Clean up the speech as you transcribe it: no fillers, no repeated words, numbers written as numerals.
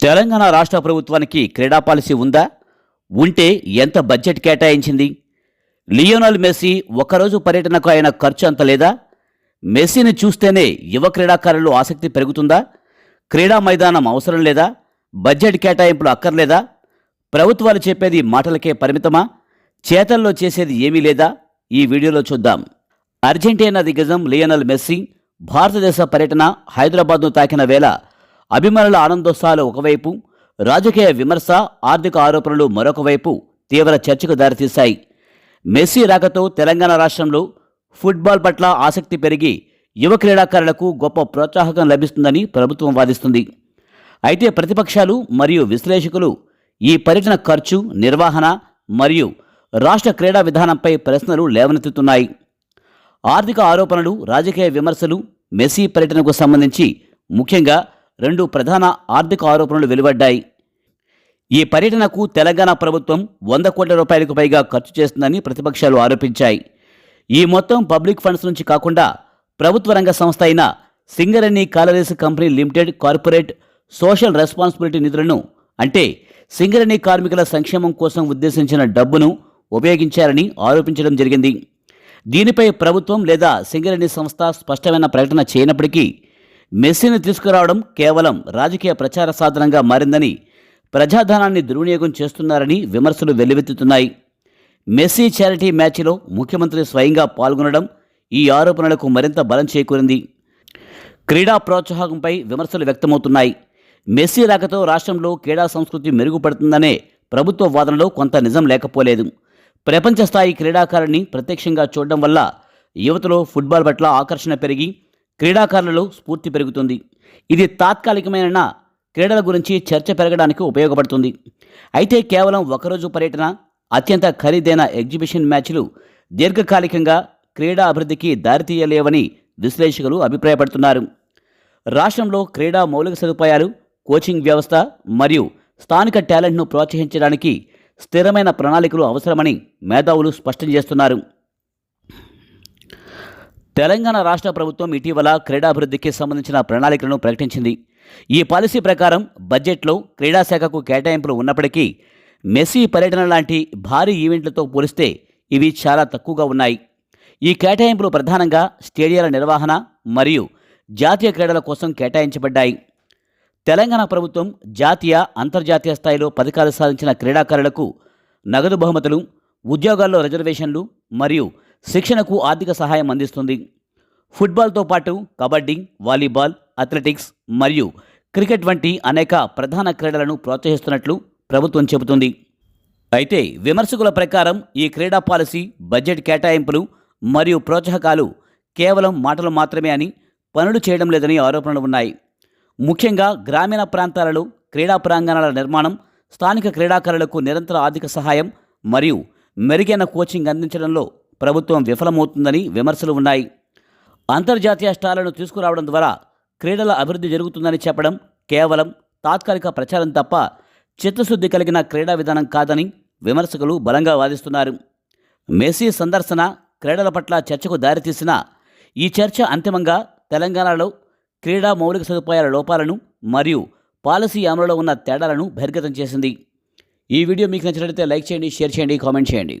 తెలంగాణ రాష్ట్ర ప్రభుత్వానికి క్రీడా పాలసీ ఉందా? ఉంటే ఎంత బడ్జెట్ కేటాయించింది? లియోనల్ మెస్సీ ఒకరోజు పర్యటనకు అయిన ఖర్చు అంత లేదా? మెస్సీని చూస్తేనే యువ క్రీడాకారులు ఆసక్తి పెరుగుతుందా? క్రీడా మైదానం అవసరం లేదా? బడ్జెట్ కేటాయింపులు అక్కర్లేదా? ప్రభుత్వాలు చెప్పేది మాటలకే పరిమితమా? చేతల్లో చేసేది ఏమీ లేదా? ఈ వీడియోలో చూద్దాం. అర్జెంటీనా దిగ్గజం లియోనల్ మెస్సీ భారతదేశ పర్యటన హైదరాబాద్ను తాకిన వేళ అభిమానుల ఆనందోత్సాహాలు ఒకవైపు, రాజకీయ విమర్శ, ఆర్థిక ఆరోపణలు మరొక వైపు తీవ్ర చర్చకు దారితీశాయి. మెస్సీ రాకతో తెలంగాణ రాష్ట్రంలో ఫుట్బాల్ పట్ల ఆసక్తి పెరిగి యువ క్రీడాకారులకు గొప్ప ప్రోత్సాహకం లభిస్తుందని ప్రభుత్వం వాదిస్తుంది. అయితే ప్రతిపక్షాలు మరియు విశ్లేషకులు ఈ పర్యటన ఖర్చు, నిర్వహణ మరియు రాష్ట్ర క్రీడా విధానంపై ప్రశ్నలు లేవనెత్తుతున్నాయి. ఆర్థిక ఆరోపణలు, రాజకీయ విమర్శలు. మెస్సీ పర్యటనకు సంబంధించి ముఖ్యంగా రెండు ప్రధాన ఆర్థిక ఆరోపణలు వెలువడ్డాయి. ఈ పర్యటనకు తెలంగాణ ప్రభుత్వం 100 కోట్ల రూపాయలకు పైగా ఖర్చు చేస్తుందని ప్రతిపక్షాలు ఆరోపించాయి. ఈ మొత్తం పబ్లిక్ ఫండ్స్ నుంచి కాకుండా ప్రభుత్వ రంగ సంస్థ అయిన Singareni collieries company limited corporate social responsibility నిధులను, అంటే సింగరేణి కార్మికుల సంక్షేమం కోసం ఉద్దేశించిన డబ్బును ఉపయోగించారని ఆరోపించడం జరిగింది. దీనిపై ప్రభుత్వం లేదా సింగరేణి సంస్థ స్పష్టమైన ప్రకటన చేయనప్పటికీ మెస్సీని తీసుకురావడం కేవలం రాజకీయ ప్రచార సాధనంగా మారిందని, ప్రజాధనాన్ని దుర్వినియోగం చేస్తున్నారని విమర్శలు వెల్లువెత్తుతున్నాయి. మెస్సీ చారిటీ మ్యాచ్లో ముఖ్యమంత్రి స్వయంగా పాల్గొనడం ఈ ఆరోపణలకు మరింత బలం చేకూరింది. క్రీడా ప్రోత్సాహకంపై విమర్శలు వ్యక్తమవుతున్నాయి. మెస్సీ రాకతో రాష్ట్రంలో క్రీడా సంస్కృతి మెరుగుపడుతుందనే ప్రభుత్వ వాదనలో కొంత నిజం లేకపోలేదు. ప్రపంచ స్థాయి క్రీడాకారుని ప్రత్యక్షంగా చూడడం వల్ల యువతలో ఫుట్బాల్ పట్ల ఆకర్షణ పెరిగి క్రీడాకారులలో స్ఫూర్తి పెరుగుతుంది. ఇది తాత్కాలికమైన క్రీడల గురించి చర్చ పెరగడానికి ఉపయోగపడుతుంది. అయితే కేవలం ఒకరోజు పర్యటన, అత్యంత ఖరీదైన ఎగ్జిబిషన్ మ్యాచ్లు దీర్ఘకాలికంగా క్రీడా అభివృద్ధికి దారితీయలేవని విశ్లేషకులు అభిప్రాయపడుతున్నారు. రాష్ట్రంలో క్రీడా మౌలిక సదుపాయాలు, కోచింగ్ వ్యవస్థ మరియు స్థానిక టాలెంట్ను ప్రోత్సహించడానికి స్థిరమైన ప్రణాళికలు అవసరమని మేధావులు స్పష్టం చేస్తున్నారు. తెలంగాణ రాష్ట్ర ప్రభుత్వం ఇటీవల క్రీడాభివృద్ధికి సంబంధించిన ప్రణాళికలను ప్రకటించింది. ఈ పాలసీ ప్రకారం బడ్జెట్లో క్రీడాశాఖకు కేటాయింపులు ఉన్నప్పటికీ మెస్సీ పర్యటన లాంటి భారీ ఈవెంట్లతో పోలిస్తే ఇవి చాలా తక్కువగా ఉన్నాయి. ఈ కేటాయింపులు ప్రధానంగా స్టేడియాల నిర్వహణ మరియు జాతీయ క్రీడల కోసం కేటాయించబడ్డాయి. తెలంగాణ ప్రభుత్వం జాతీయ, అంతర్జాతీయ స్థాయిలో పథకాలు సాధించిన క్రీడాకారులకు నగదు బహుమతులు, ఉద్యోగాల్లో రిజర్వేషన్లు మరియు శిక్షణకు ఆర్థిక సహాయం అందిస్తుంది. ఫుట్బాల్తో పాటు కబడ్డీ, వాలీబాల్, అథ్లెటిక్స్ మరియు క్రికెట్ వంటి అనేక ప్రధాన క్రీడలను ప్రోత్సహిస్తున్నట్లు ప్రభుత్వం చెబుతుంది. అయితే విమర్శకుల ప్రకారం ఈ క్రీడా పాలసీ, బడ్జెట్ కేటాయింపులు మరియు ప్రోత్సాహకాలు కేవలం మాటలు మాత్రమే అని, పనులు చేయడం లేదని ఆరోపణలు ఉన్నాయి. ముఖ్యంగా గ్రామీణ ప్రాంతాలలో క్రీడా ప్రాంగణాల నిర్మాణం, స్థానిక క్రీడాకారులకు నిరంతర ఆర్థిక సహాయం మరియు మెరుగైన కోచింగ్ అందించడంలో ప్రభుత్వం విఫలమవుతుందని విమర్శలు ఉన్నాయి. అంతర్జాతీయ స్టార్లను తీసుకురావడం ద్వారా క్రీడల అభివృద్ధి జరుగుతుందని చెప్పడం కేవలం తాత్కాలిక ప్రచారం తప్ప చిత్తశుద్ధి కలిగిన క్రీడా విధానం కాదని విమర్శకులు బలంగా వాదిస్తున్నారు. మెస్సీ సందర్శన క్రీడల పట్ల చర్చకు దారితీసిన ఈ చర్చ అంతిమంగా తెలంగాణలో క్రీడా మౌలిక సదుపాయాల లోపాలను మరియు పాలసీ అమలులో ఉన్న తేడాలను బహిర్గతం చేసింది. ఈ వీడియో మీకు నచ్చినట్లయితే లైక్ చేయండి, షేర్ చేయండి, కామెంట్ చేయండి.